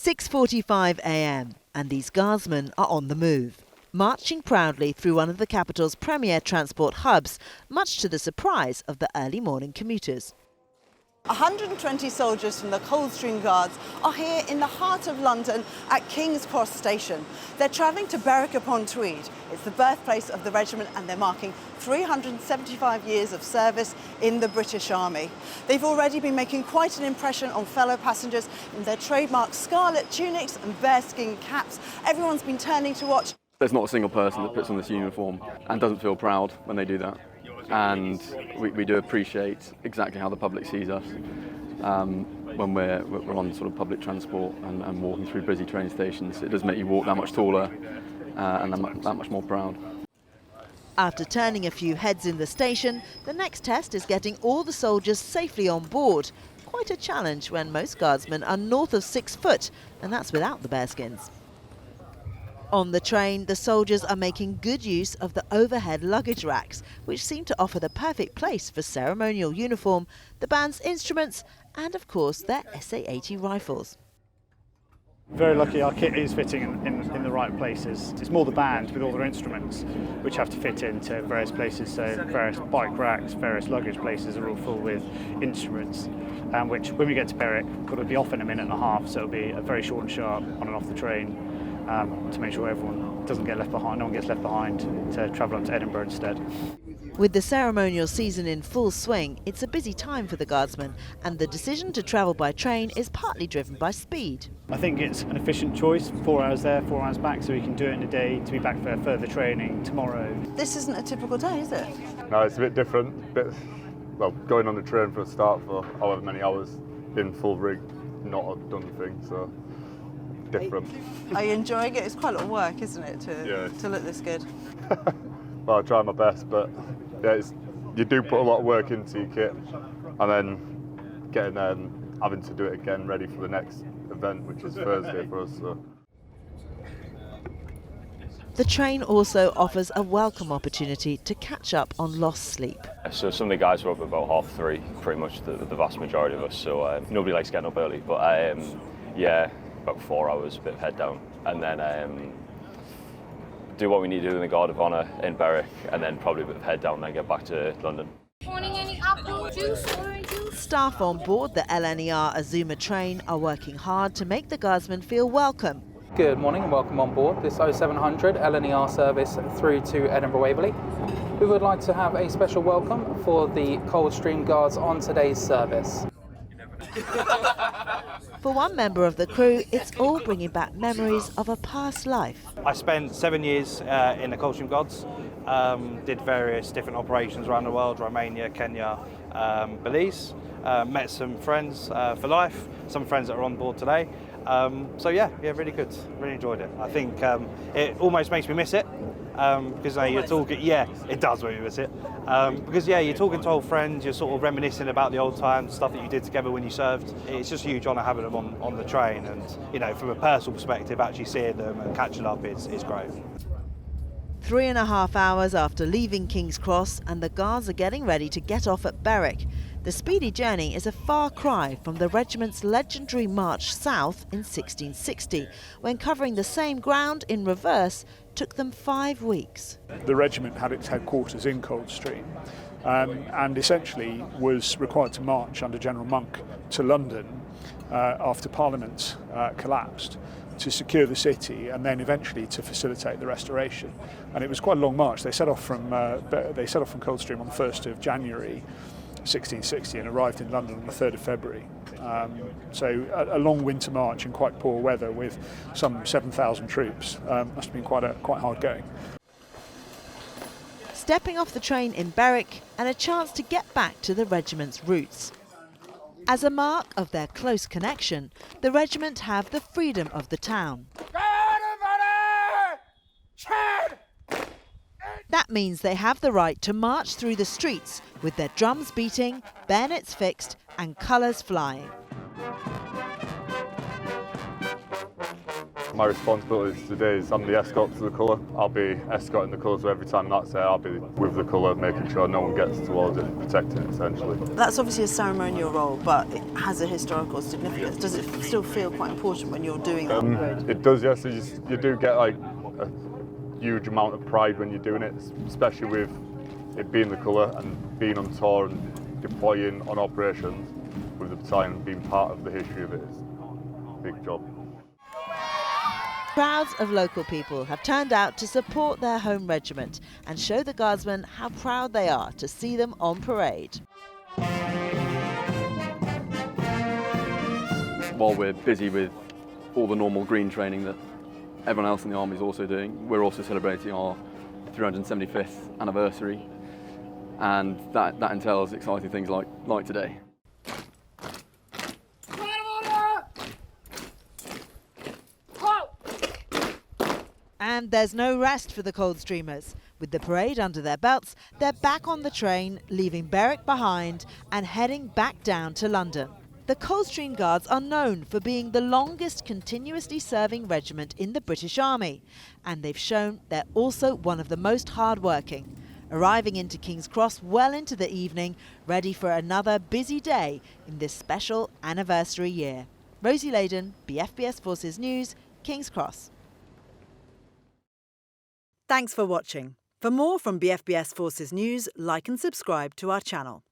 6:45 a.m. and these Guardsmen are on the move, marching proudly through one of the capital's premier transport hubs, much to the surprise of the early morning commuters. 120 soldiers from the Coldstream Guards are here in the heart of London at King's Cross Station. They're travelling to Berwick-upon-Tweed. It's the birthplace of the regiment and they're marking 375 years of service in the British Army. They've already been making quite an impression on fellow passengers in their trademark scarlet tunics and bearskin caps. Everyone's been turning to watch. There's not a single person that puts on this uniform and doesn't feel proud when they do that. And we do appreciate exactly how the public sees us when we're on sort of public transport and walking through busy train stations. It does make you walk that much taller and that much more proud. After turning a few heads in the station, the next test is getting all the soldiers safely on board. Quite a challenge when most Guardsmen are north of 6 foot, and that's without the bearskins. On the train, the soldiers are making good use of the overhead luggage racks, which seem to offer the perfect place for ceremonial uniform, the band's instruments, and of course their SA-80 rifles. Very lucky our kit is fitting in the right places. It's more the band with all their instruments which have to fit into various places, so various bike racks, various luggage places are all full with instruments, which when we get to Berwick, we'll be off in a minute and a half, so it'll be a very short and sharp on and off the train. To make sure everyone doesn't get left behind, no one gets left behind to travel up to Edinburgh instead. With the ceremonial season in full swing, it's a busy time for the Guardsmen, and the decision to travel by train is partly driven by speed. I think it's an efficient choice, 4 hours there, 4 hours back, so we can do it in a day to be back for further training tomorrow. This isn't a typical day, is it? No, it's a bit different. Well, going on the train for a start for however many hours in full rig, not a done thing, so different. Are you enjoying it? It's quite a lot of work, isn't it, to look this good? Well, I try my best, but yeah, you do put a lot of work into your kit, and then getting there and having to do it again, ready for the next event, which is Thursday for us. So. The train also offers a welcome opportunity to catch up on lost sleep. So some of the guys were up about 3:30, pretty much the vast majority of us, so nobody likes getting up early, but yeah, about 4 hours, a bit of head down, and then do what we need to do in the Guard of Honour in Berwick, and then probably a bit of head down and then get back to London. Morning, any apple juice, orange juice? Staff on board the LNER Azuma train are working hard to make the Guardsmen feel welcome. Good morning and welcome on board this 0700 LNER service through to Edinburgh-Waverley. We would like to have a special welcome for the Coldstream Guards on today's service. For one member of the crew, it's all bringing back memories of a past life. I spent 7 years in the Coldstream Guards, did various different operations around the world, Romania, Kenya, Belize, met some friends for life, some friends that are on board today. So yeah, really good, really enjoyed it. I think it almost makes me miss it, because you're talking, yeah, it does make me miss it, because yeah, you're talking to old friends, you're sort of reminiscing about the old times, stuff that you did together when you served. It's just a huge honour having them on the train, and you know, from a personal perspective, actually seeing them and catching up is great. 3.5 hours after leaving King's Cross, and the Guards are getting ready to get off at Berwick. The speedy journey is a far cry from the regiment's legendary march south in 1660, when covering the same ground in reverse took them 5 weeks. The regiment had its headquarters in Coldstream and essentially was required to march under General Monk to London after Parliament collapsed, to secure the city and then eventually to facilitate the restoration. And it was quite a long march. They set off from Coldstream on the 1st of January 1660 and arrived in London on the 3rd of February. So a long winter march in quite poor weather with some 7,000 troops. Must have been quite hard going. Stepping off the train in Berwick and a chance to get back to the regiment's roots. As a mark of their close connection, the regiment have the freedom of the town. That means they have the right to march through the streets with their drums beating, bayonets fixed and colours flying. my responsibilities today is I'm the escort to the colour. I'll be escorting the colour, so every time that's there, I'll be with the colour, making sure no one gets towards it, protecting it essentially. That's obviously a ceremonial role, but it has a historical significance. Does it still feel quite important when you're doing that parade? It does, yes. You do get like a huge amount of pride when you're doing it, especially with it being the colour and being on tour and deploying on operations with the battalion and being part of the history of it is a big job. Crowds of local people have turned out to support their home regiment and show the Guardsmen how proud they are to see them on parade. While we're busy with all the normal green training that everyone else in the army is also doing, we're also celebrating our 375th anniversary, and that entails exciting things like today. And there's no rest for the Coldstreamers. With the parade under their belts, they're back on the train, leaving Berwick behind and heading back down to London. The Coldstream Guards are known for being the longest continuously serving regiment in the British Army, and they've shown they're also one of the most hard-working, arriving into King's Cross well into the evening, ready for another busy day in this special anniversary year. Rosie Layden, BFBS Forces News, King's Cross. Thanks for watching. For more from BFBS Forces News, like and subscribe to our channel.